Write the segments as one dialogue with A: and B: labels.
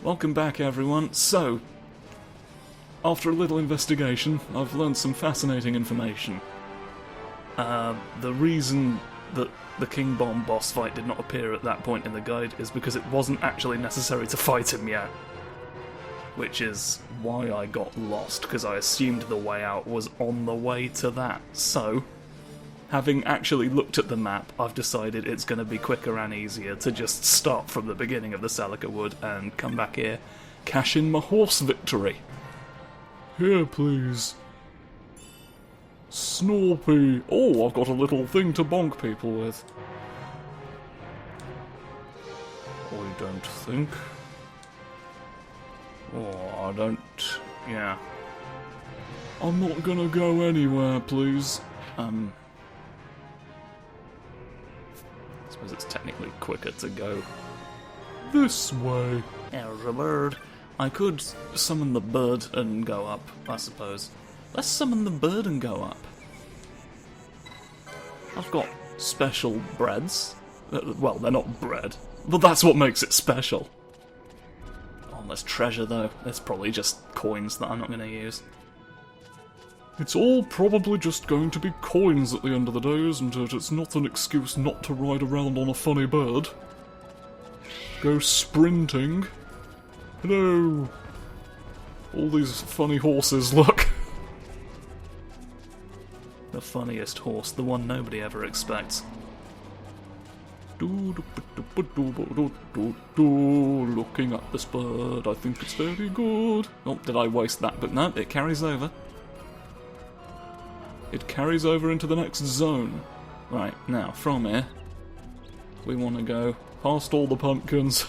A: Welcome back, everyone. So, after a little investigation, I've learned some fascinating information. The reason that the King Bomb boss fight did not appear at that point in the guide is because it wasn't actually necessary to fight him yet. Which is why I got lost, because I assumed the way out was on the way to that. So, having actually looked at the map, I've decided it's going to be quicker and easier to just start from the beginning of the Celica Wood and come back here, cash in my horse victory. Here, please. Snorpy. Oh, I've got a little thing to bonk people with. I don't think. Oh, I don't... yeah. I'm not gonna go anywhere, please. I suppose it's technically quicker to go this way. There's a bird. I could summon the bird and go up, I suppose. Let's summon the bird and go up. I've got special breads. Well, they're not bread, but that's what makes it special. Oh, there's treasure though. It's probably just coins that I'm not going to use. It's all probably just going to be coins at the end of the day, isn't it? It's not an excuse not to ride around on a funny bird. Go sprinting. Hello. All these funny horses, look. The funniest horse, the one nobody ever expects. Looking at this bird, I think it's very good. Oh, did I waste that? But no, it carries over. It carries over into the next zone. Right, now, from here, we want to go past all the pumpkins.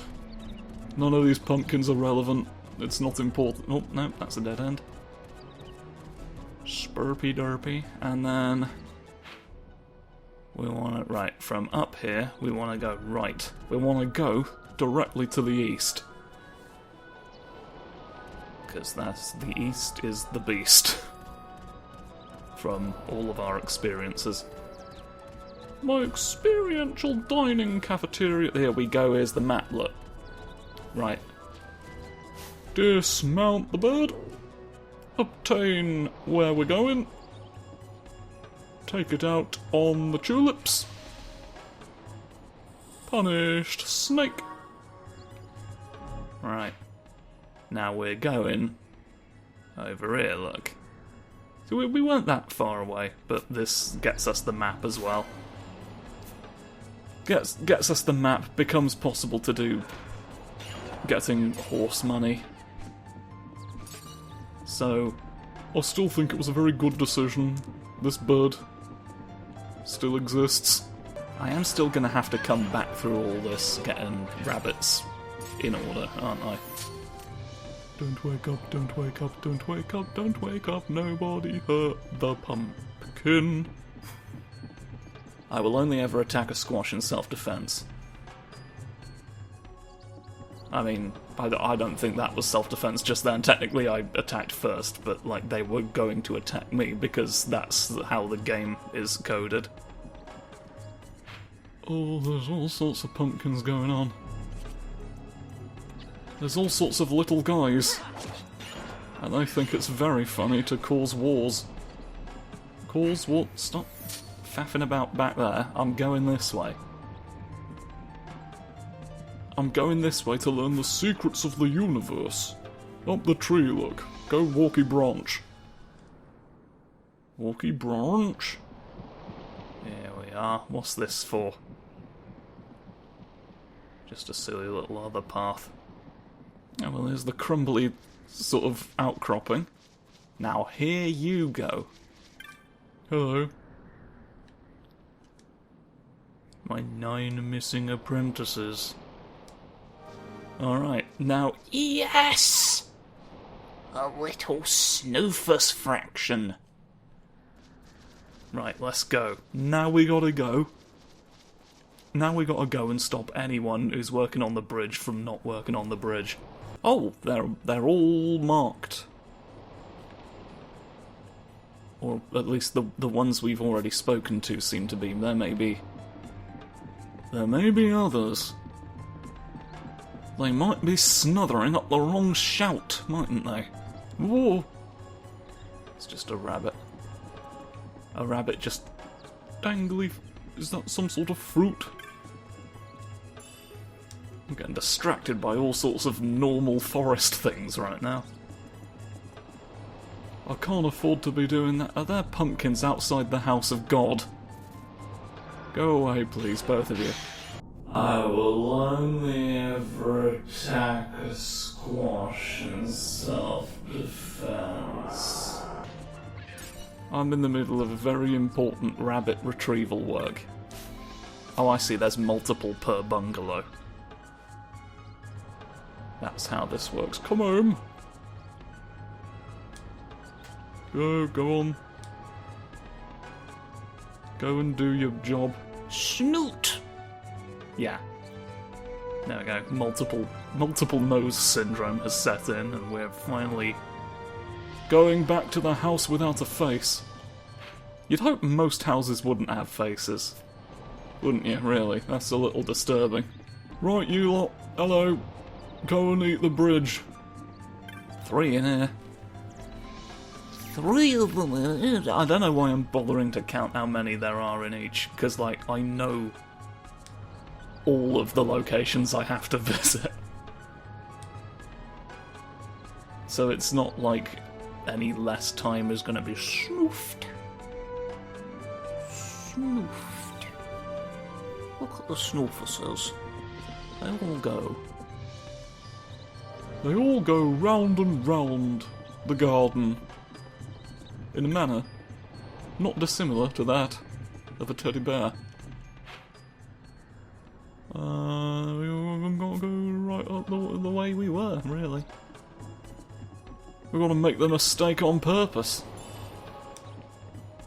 A: None of these pumpkins are relevant. It's not important. Oh, no, that's a dead end. Spurpy derpy. And then we want to... right, from up here, we want to go right. We want to go directly to the east. Because that's... the east is the beast. From all of our experiences. My experiential dining cafeteria... here we go, here's the map, look. Right. Dismount the bird. Obtain where we're going. Take it out on the tulips. Punished snake. Right. Now we're going over here, look. So we weren't that far away, but this gets us the map as well. Gets us the map, becomes possible to do getting horse money. So, I still think it was a very good decision. This bird still exists. I am still going to have to come back through all this getting rabbits in order, aren't I? Don't wake up, don't wake up, don't wake up, don't wake up, nobody hurt the pumpkin. I will only ever attack a squash in self-defense. I mean, I don't think that was self-defense just then. Technically I attacked first, but like they were going to attack me because that's how the game is coded. Oh, there's all sorts of pumpkins going on. There's all sorts of little guys. And I think it's very funny to cause wars. Cause what? Stop faffing about back there. I'm going this way. I'm going this way to learn the secrets of the universe. Up the tree, look. Go walkie branch. Walkie branch? Here we are. What's this for? Just a silly little other path. Oh, well, there's the crumbly sort of outcropping. Now, here you go. Hello. My 9 missing apprentices. Alright, now, yes! A little snoofus fraction. Right, let's go. Now we gotta go. Now we gotta go and stop anyone who's working on the bridge from not working on the bridge. Oh, they're all marked. Or at least the ones we've already spoken to seem to be. There may be others. They might be snuthering up the wrong shout, mightn't they? Whoa! It's just a rabbit. A rabbit just dangly. Is that some sort of fruit? I'm getting distracted by all sorts of normal forest things right now. I can't afford to be doing that. Are there pumpkins outside the house of God? Go away, please, both of you. I will only ever attack a squash in self-defense. I'm in the middle of a very important rabbit retrieval work. Oh, I see, there's multiple per bungalow. That's how this works. Come home! Go on. Go and do your job. Snoot! Yeah. There we go. Multiple nose syndrome has set in, and we're finally going back to the house without a face. You'd hope most houses wouldn't have faces. Wouldn't you, really? That's a little disturbing. Right, you lot. Hello. Go and eat the bridge. 3 in here. 3 of them in here? I don't know why I'm bothering to count how many there are in each, because, like, I know all of the locations I have to visit. So it's not like any less time is going to be snoofed. Snoofed. Look at the snoofuses. They all go. They all go round and round the garden in a manner not dissimilar to that of a teddy bear. We've got to go right up the way we were, really. We've got to make the mistake on purpose,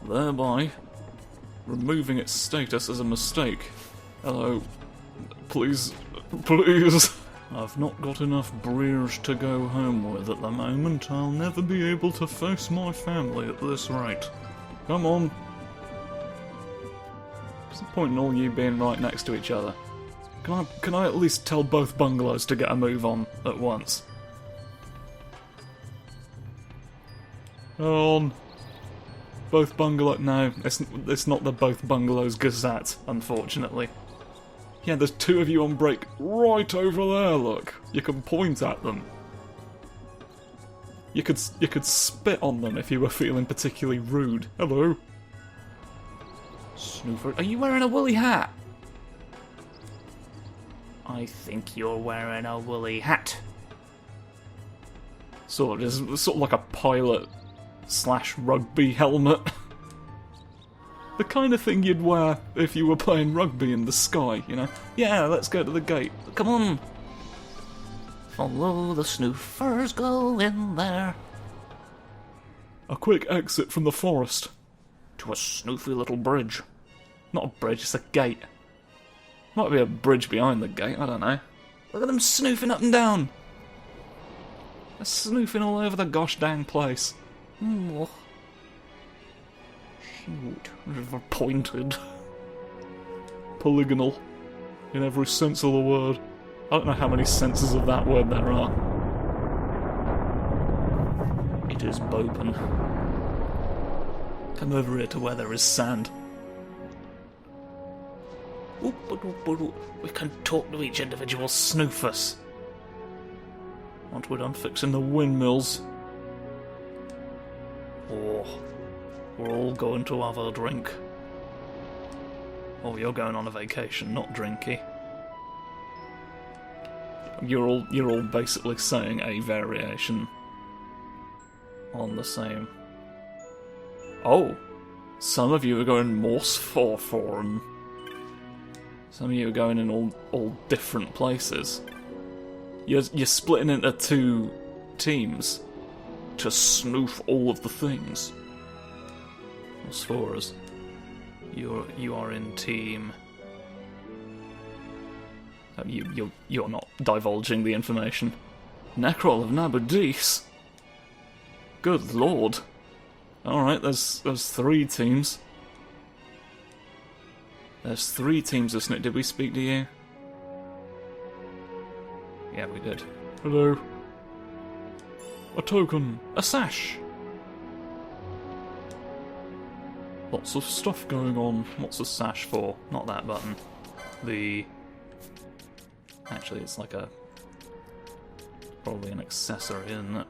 A: thereby removing its status as a mistake. Hello. Please. I've not got enough breers to go home with at the moment. I'll never be able to face my family at this rate. Come on. What's the point in all you being right next to each other? Can I at least tell both bungalows to get a move on at once? On. Both bungalow. No, it's not the both bungalows Gazette, unfortunately. Yeah, there's 2 of you on break right over there, look. You can point at them. You could spit on them if you were feeling particularly rude. Hello. Snoofer. Are you wearing a woolly hat? I think you're wearing a woolly hat. Sort of like a pilot/rugby helmet. The kind of thing you'd wear if you were playing rugby in the sky, you know? Yeah, let's go to the gate. Come on! Follow the snoofers, go in there. A quick exit from the forest. To a snoofy little bridge. Not a bridge, it's a gate. Might be a bridge behind the gate, I don't know. Look at them snoofing up and down! They're snoofing all over the gosh dang place. Shoot, pointed. Polygonal. In every sense of the word. I don't know how many senses of that word there are. It is Bopen. Come over here to where there is sand. We can talk to each individual snoofus. Once we're done fixing the windmills. Oh, we're all going to have a drink. Oh, you're going on a vacation, not drinky. You're all basically saying a variation on the same. Oh, some of you are going Morse 4 form. Some of you are going in all different places. You're splitting into 2 teams to snoof all of the things. As far as you are in team. You're not divulging the information. Necrol of Nabadis. Good lord. Alright, there's 3 teams. There's 3 teams of Snoot. Did we speak to you? Yeah, we did. Hello. A token. A sash. Lots of stuff going on. What's the sash for? Not that button. The... Actually, it's like a... Probably an accessory, isn't it?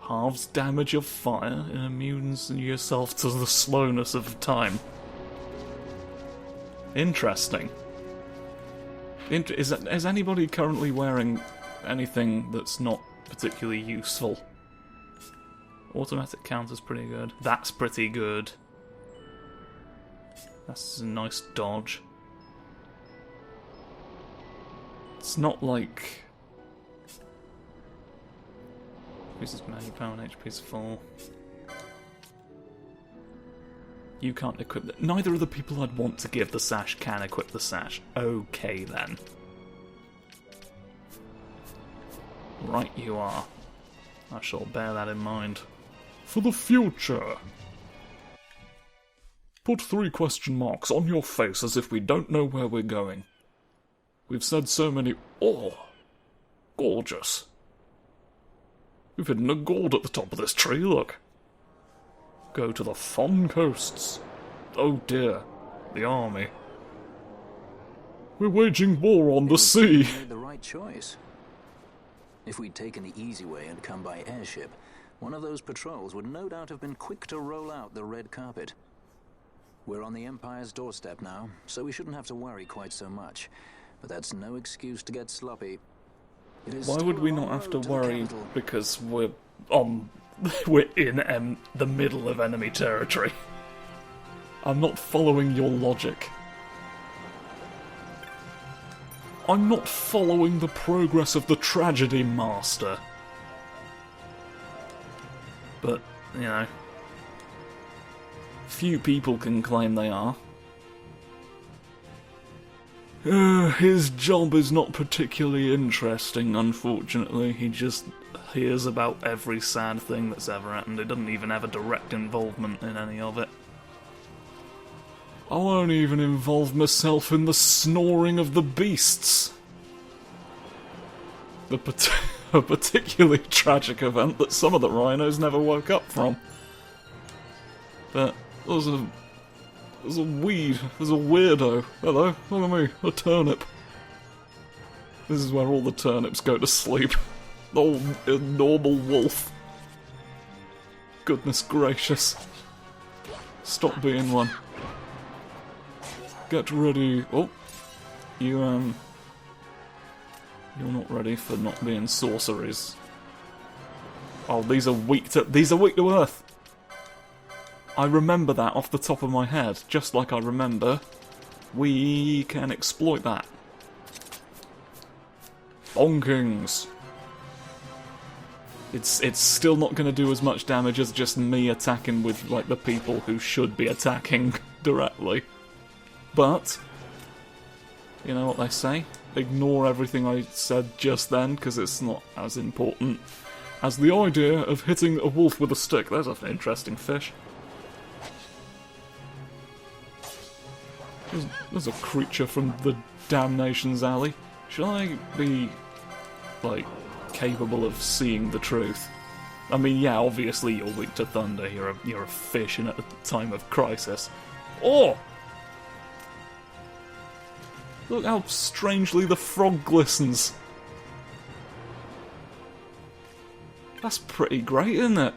A: Halves damage of fire and immunes yourself to the slowness of time. Interesting. Is anybody currently wearing anything that's not particularly useful? Automatic counter's pretty good. That's pretty good. That's a nice dodge. It's not like... Increases magic power and HP's full. You can't equip it. Neither of the people I'd want to give the sash can equip the sash. Okay then. Right you are. I shall bear that in mind. For the future. Put 3 question marks on your face as if we don't know where we're going. We've said so many... Oh! Gorgeous. We've hidden a gourd at the top of this tree, look. Go to the Fon coasts. Oh dear, the army. We're waging war on the sea.
B: We made the right choice. If we'd taken the easy way and come by airship, one of those patrols would no doubt have been quick to roll out the red carpet. We're on the Empire's doorstep now, so we shouldn't have to worry quite so much. But that's no excuse to get sloppy.
A: Why would we not have to worry because we're on... we're in the middle of enemy territory? I'm not following your logic. I'm not following the progress of the tragedy, Master. But, you know... few people can claim they are. His job is not particularly interesting, unfortunately. He just hears about every sad thing that's ever happened. He doesn't even have a direct involvement in any of it. I won't even involve myself in the snoring of the beasts. A particularly tragic event that some of the rhinos never woke up from. But there's a weed. There's a weirdo. Hello, look at me. A turnip. This is where all the turnips go to sleep. Oh, a normal wolf. Goodness gracious. Stop being one. Get ready. Oh, you're not ready for not being sorceries. Oh, these are weak to earth. I remember that off the top of my head, just like I remember we can exploit that. Bonkings. It's still not going to do as much damage as just me attacking with, like, the people who should be attacking directly. But, you know what they say? Ignore everything I said just then, because it's not as important as the idea of hitting a wolf with a stick. There's an interesting fish. There's a creature from the Damnation's Alley. Should I be, like, capable of seeing the truth? I mean, yeah, obviously you're weak to thunder. You're a fish in a time of crisis. Oh! Look how strangely the frog glistens. That's pretty great, isn't it?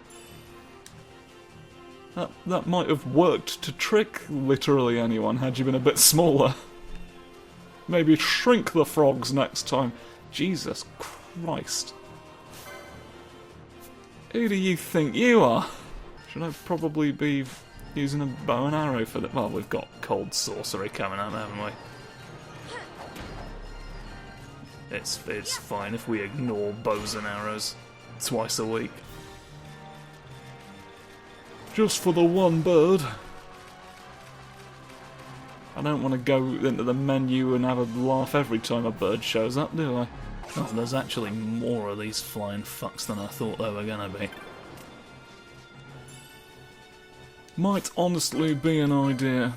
A: That might have worked to trick literally anyone had you been a bit smaller. Maybe shrink the frogs next time. Jesus Christ. Who do you think you are? Should I probably be using a bow and arrow for that? Well, we've got cold sorcery coming up, haven't we? It's fine if we ignore bows and arrows twice a week. Just for the one bird. I don't want to go into the menu and have a laugh every time a bird shows up, do I? Oh, there's actually more of these flying fucks than I thought there were gonna be. Might honestly be an idea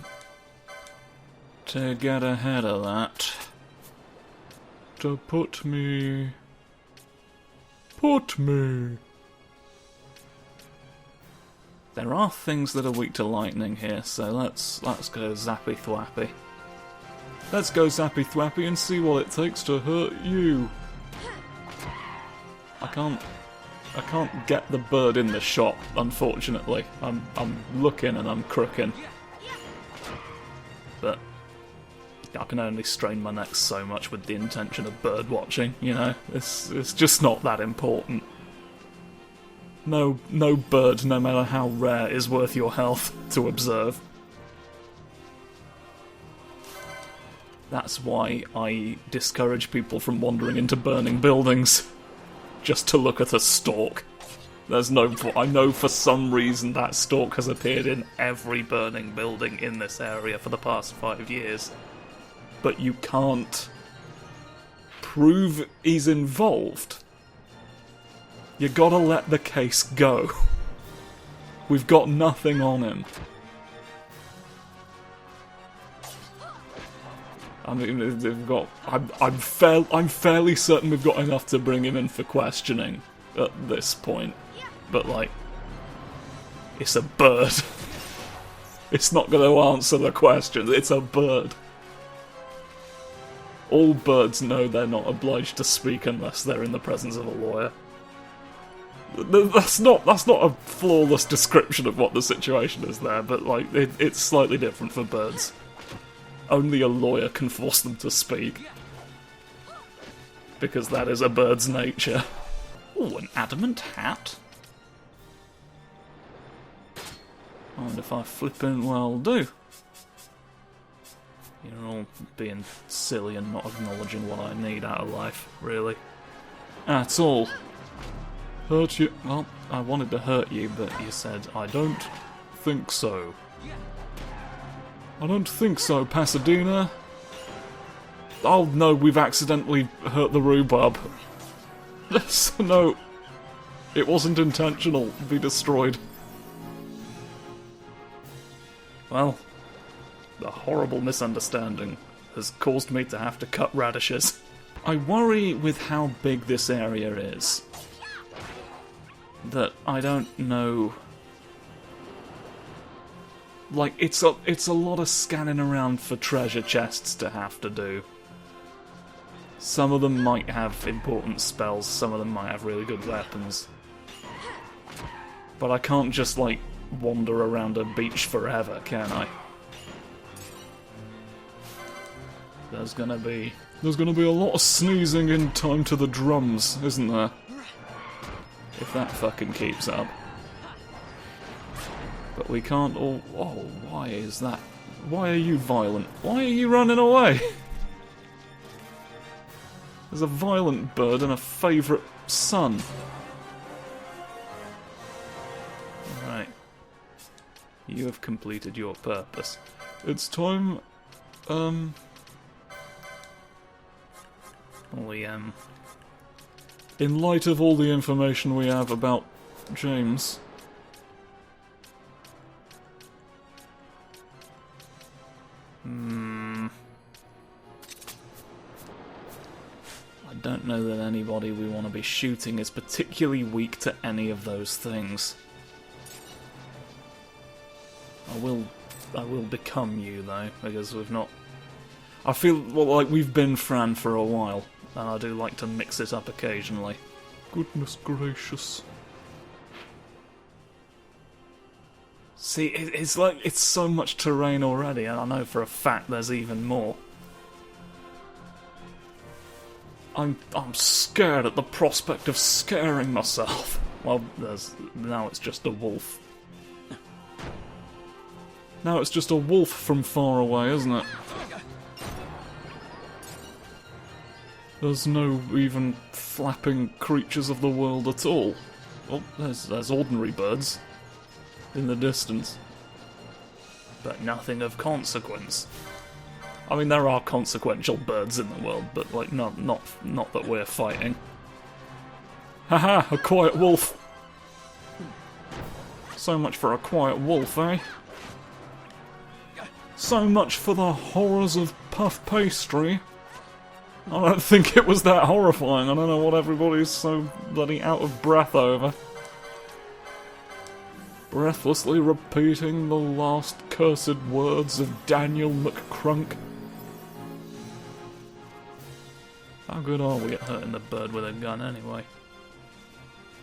A: to get ahead of that. Doctor, put me... Put me... There are things that are weak to lightning here, so let's go zappy thwappy. Let's go zappy thwappy and see what it takes to hurt you. I can't get the bird in the shot, unfortunately. I'm looking and I'm crooking. But I can only strain my neck so much with the intention of bird watching, you know? It's just not that important. No bird, no matter how rare, is worth your health to observe. That's why I discourage people from wandering into burning buildings, just to look at a stalk. I know for some reason that stalk has appeared in every burning building in this area for the past 5 years. But you can't prove he's involved. You gotta let the case go. We've got nothing on him. I mean, we've got. I'm fairly certain we've got enough to bring him in for questioning at this point. But like, it's a bird. It's not going to answer the questions. It's a bird. All birds know they're not obliged to speak unless they're in the presence of a lawyer. That's not a flawless description of what the situation is there, but like, it's slightly different for birds. Only a lawyer can force them to speak. Because that is a bird's nature. Ooh, an adamant hat? Mind if I flip in? Well, do. You're all being silly and not acknowledging what I need out of life, really. At all. Hurt you? Well, I wanted to hurt you, but you said, I don't think so. I don't think so, Pasadena. Oh no, we've accidentally hurt the rhubarb. No, it wasn't intentional. Be destroyed. Well, a horrible misunderstanding has caused me to have to cut radishes. I worry with how big this area is that I don't know. Like, it's a lot of scanning around for treasure chests to have to do. Some of them might have important spells, some of them might have really good weapons. But I can't just, like, wander around a beach forever, can I? There's gonna be a lot of sneezing in time to the drums, isn't there? If that fucking keeps up. But we can't all... Oh, why is that? Why are you violent? Why are you running away? There's a violent bird and a favourite son. Right. You have completed your purpose. It's time... in light of all the information we have about James... I don't know that anybody we want to be shooting is particularly weak to any of those things. I will become you though, because we've not... I feel like we've been Fran for a while, and I do like to mix it up occasionally. Goodness gracious. See, it's like, it's so much terrain already, and I know for a fact there's even more. I'm scared at the prospect of scaring myself. Well, now it's just a wolf. Now it's just a wolf from far away, isn't it? There's no even flapping creatures of the world at all. Well, there's ordinary birds in the distance, but nothing of consequence. I mean, there are consequential birds in the world, but like not that we're fighting. Haha, a quiet wolf. So much for a quiet wolf, eh? So much for the horrors of puff pastry. I don't think it was that horrifying. I don't know what everybody's so bloody out of breath over. Breathlessly repeating the last cursed words of Daniel McCrunk. How good are we at hurting the bird with a gun anyway?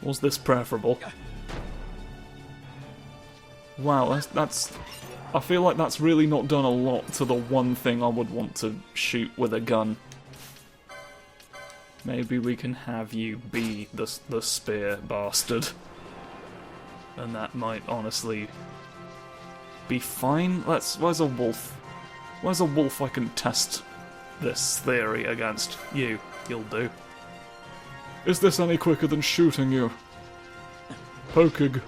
A: Was this preferable? Wow, that's... I feel like that's really not done a lot to the one thing I would want to shoot with a gun. Maybe we can have you be the spear bastard. And that might honestly be fine. Where's a wolf? Where's a wolf I can test this theory against? You'll do. Is this any quicker than shooting you? Poking.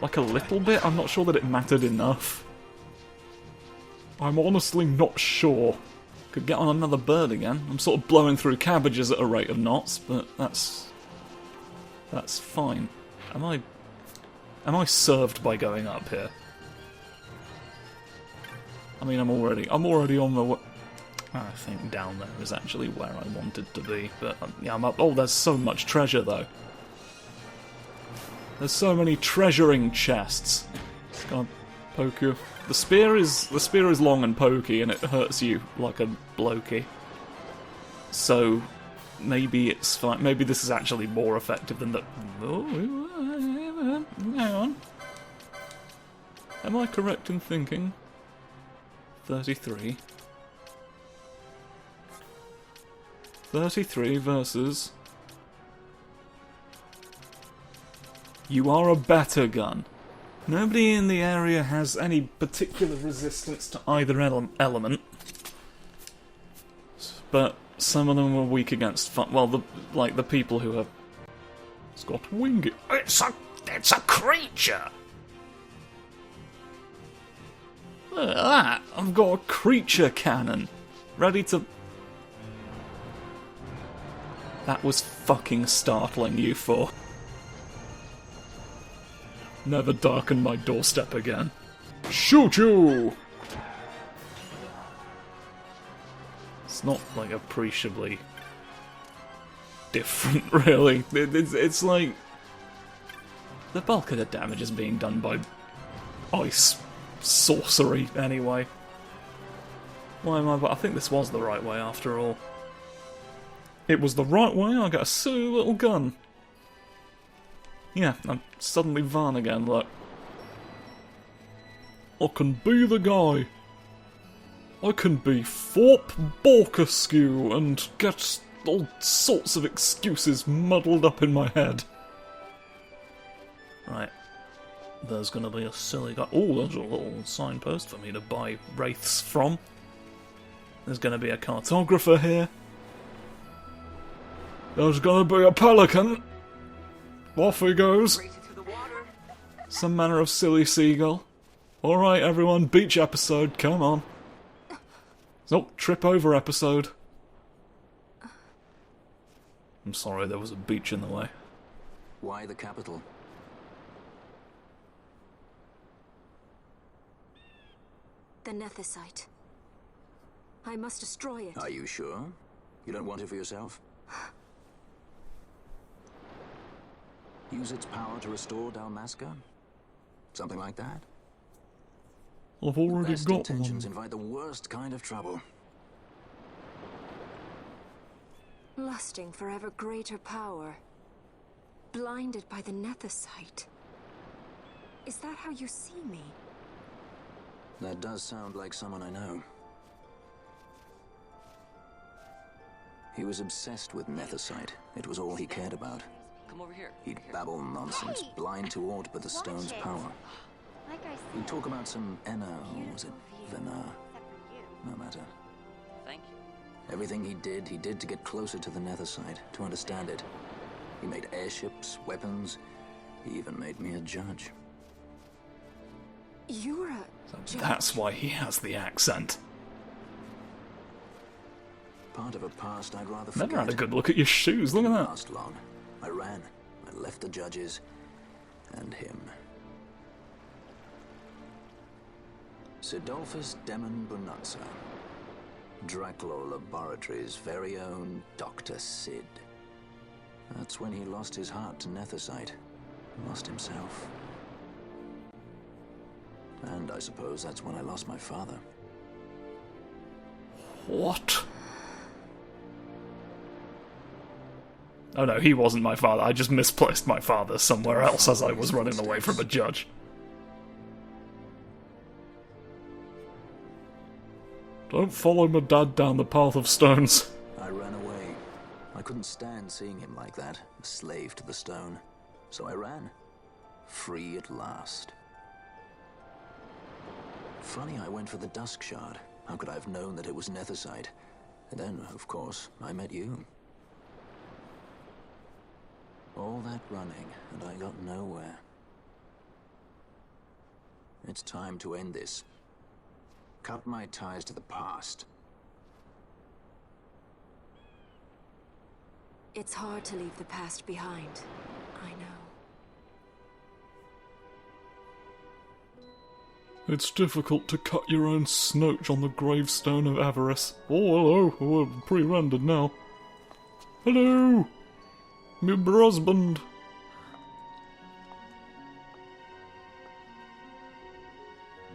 A: Like a little bit? I'm not sure that it mattered enough. I'm honestly not sure. Could get on another bird again. I'm sort of blowing through cabbages at a rate of knots, but that's fine. Am I served by going up here? I mean, I'm already on the way. I think down there is actually where I wanted to be, but yeah, I'm up. Oh, there's so much treasure though. There's so many treasuring chests. It's gonna poke you. The spear is long and pokey, and it hurts you like a blokey. So maybe it's fine. Maybe this is actually more effective than the. Oh, hang on. Am I correct in thinking? 33. 33 versus... You are a better gun. Nobody in the area has any particular resistance to either element. But some of them are weak against well, the people who have... It's got wing... It's a creature! Look at that! I've got a creature cannon. Ready to... That was fucking startling, you four. Never darken my doorstep again. Shoot you! It's not, like, appreciably different, really. It's like... The bulk of the damage is being done by ice sorcery, anyway. Why am I... I think this was the right way, after all. It was the right way, I got a silly little gun. Yeah, I'm suddenly Van again, look. I can be the guy. I can be Thorpe Borkaskew and get all sorts of excuses muddled up in my head. Right. There's gonna be a silly guy. Oh, there's a little signpost for me to buy wraiths from. There's gonna be a cartographer here. There's gonna be a pelican. Off he goes. Some manner of silly seagull. Alright everyone, beach episode, come on. Oh, trip over episode. I'm sorry, there was a beach in the way.
B: Why the capital?
C: The Nethicite. I must destroy it.
B: Are you sure? You don't want it for yourself? Use its power to restore Dalmasca? Something like that?
A: I've already
B: Best
A: got
B: intentions
A: one.
B: invite the worst kind of trouble.
C: Lusting for ever greater power. Blinded by the Nethicite. Is that how you see me?
B: That does sound like someone I know. He was obsessed with Nethicite. It was all he cared about.
D: Come over here.
B: He'd babble nonsense, blind to aught but the stone's power. He'd talk about some Enna, or was it Venar? No matter.
D: Thank you.
B: Everything he did to get closer to the Nethicite, to understand it. He made airships, weapons. He even made me a judge.
C: You're a judge.
A: That's why he has the accent.
B: Part of a past I'd rather forget.
A: Never had a good look at your shoes, look at
B: Didn't
A: that.
B: last long. I ran. I left the judges and him. Sidolphus Demon Bonanza. Draculaur Laboratories' very own Dr. Sid. That's when he lost his heart to Nethicite. Lost himself. And I suppose that's when I lost my father.
A: What? Oh no, he wasn't my father. I just misplaced my father somewhere else as I was running away from a judge. Don't follow my dad down the path of stones.
B: I ran away. I couldn't stand seeing him like that, a slave to the stone. So I ran. Free at last. Funny I went for the Dusk Shard. How could I have known that it was Nethicite? And then, of course, I met you. All that running, and I got nowhere. It's time to end this. Cut my ties to the past.
C: It's hard to leave the past behind. I know.
A: It's difficult to cut your own snooch on the gravestone of avarice. Oh, hello. Oh, I'm pre-rendered now. Hello! Me husband.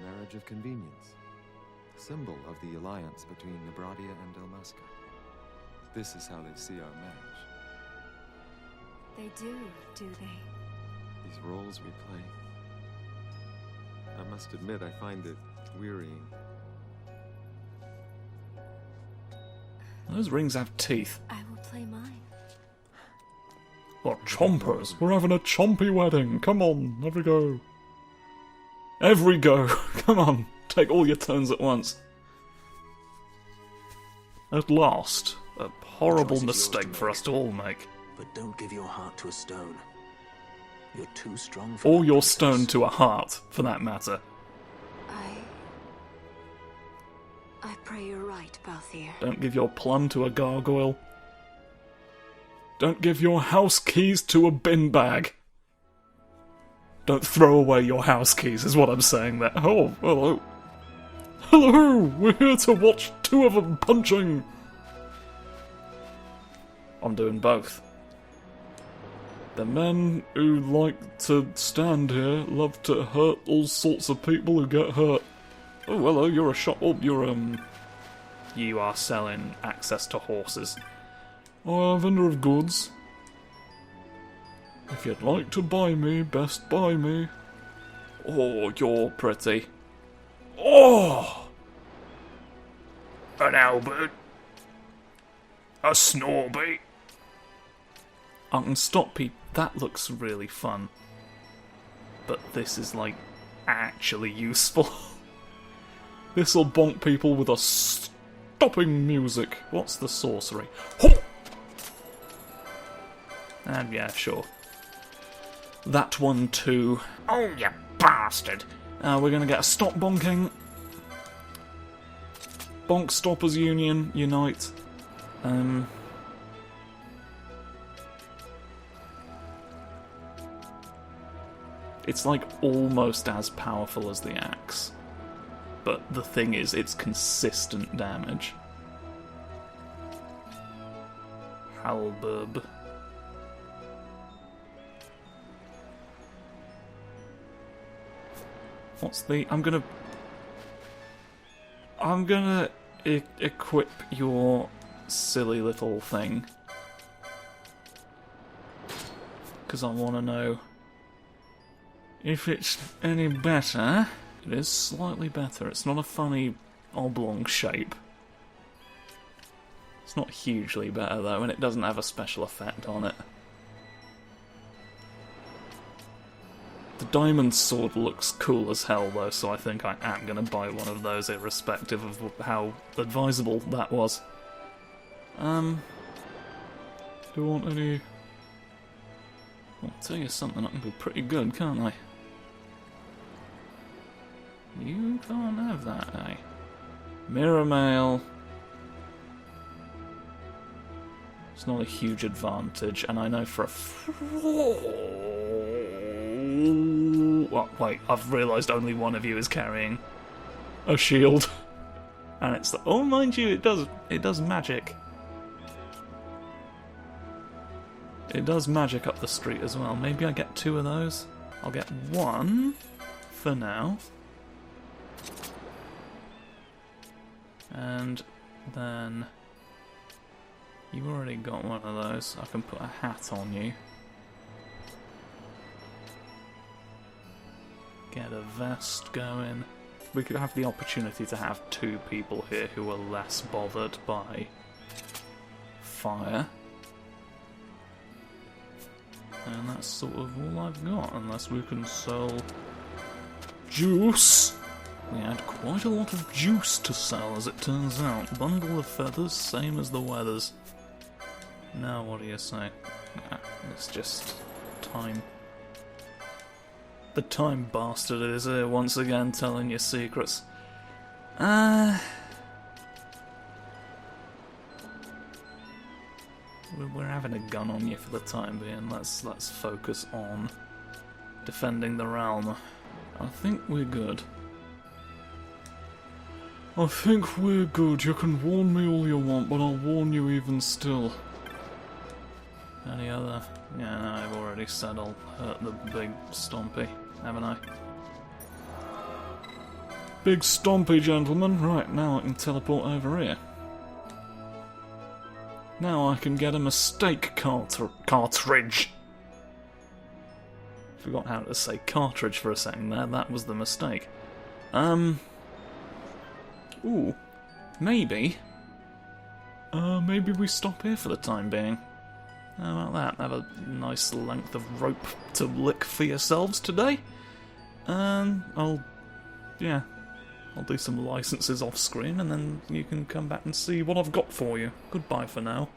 E: Marriage of convenience. Symbol of the alliance between Nebradia and Delmasca. This is how they see our marriage.
C: They do they?
E: These roles we play. I must admit, I find it wearying.
A: Those rings have teeth.
C: I will play mine.
A: What, chompers? We're having a chompy wedding. Come on, every go. Every go. Come on, take all your turns at once. At last, a horrible mistake for us to all make.
B: But don't give your heart to a stone. You're too strong for
A: Or
B: that
A: your
B: process.
A: stone to a heart, for that matter.
C: I pray you're right, Balthier.
A: Don't give your plum to a gargoyle. Don't give your house keys to a bin bag. Don't throw away your house keys, is what I'm saying there. Oh, hello. Hello! We're here to watch two of them punching! I'm doing both. The men who like to stand here love to hurt all sorts of people who get hurt. Oh, hello, you're a shop. Oh, you are selling access to horses. A vendor of goods. If you'd like to buy me, best buy me. Oh, you're pretty. Oh! An Albert. A Snorby. I can stop people. That looks really fun. But this is, like, actually useful. This'll bonk people with a stopping music. What's the sorcery? Ho! And yeah, sure. That one too. Oh, you bastard! We're gonna get a stop bonking. Bonk Stoppers Union, unite. It's like almost as powerful as the axe. But the thing is, it's consistent damage. Halberb. What's the... I'm gonna equip your silly little thing. Because I want to know if it's any better. It is slightly better. It's not a funny oblong shape. It's not hugely better though, and it doesn't have a special effect on it. The diamond sword looks cool as hell though, so I think I am going to buy one of those irrespective of how advisable that was. Do you want any... I'll tell you something, I can be pretty good, can't I? You can't have that, eh? Mirror mail. It's not a huge advantage, and I know for a well, wait, I've realised only one of you is carrying a shield. And it's like, oh, mind you, it does magic. It does magic up the street as well. Maybe I get 2 of those. I'll get 1 for now. And then you've already got 1 of those. I can put a hat on you. Get a vest going. We could have the opportunity to have 2 people here who are less bothered by fire. And that's sort of all I've got, unless we can sell juice. We had quite a lot of juice to sell, as it turns out. Bundle of feathers, same as the weathers. Now, what do you say? Nah, it's just time. The time bastard is here once again, telling you secrets. We're having a gun on you for the time being. Let's focus on defending the realm. I think we're good. I think we're good. You can warn me all you want, but I'll warn you even still. Any other? Yeah, no, I've already said I'll hurt the big Stompy, haven't I? Big Stompy, gentlemen. Right, now I can teleport over here. Now I can get a mistake cartridge. Forgot how to say cartridge for a second there. That was the mistake. Ooh. Maybe. Maybe we stop here for the time being. How about that? Have a nice length of rope to lick for yourselves today. I'll do some licenses off screen and then you can come back and see what I've got for you. Goodbye for now.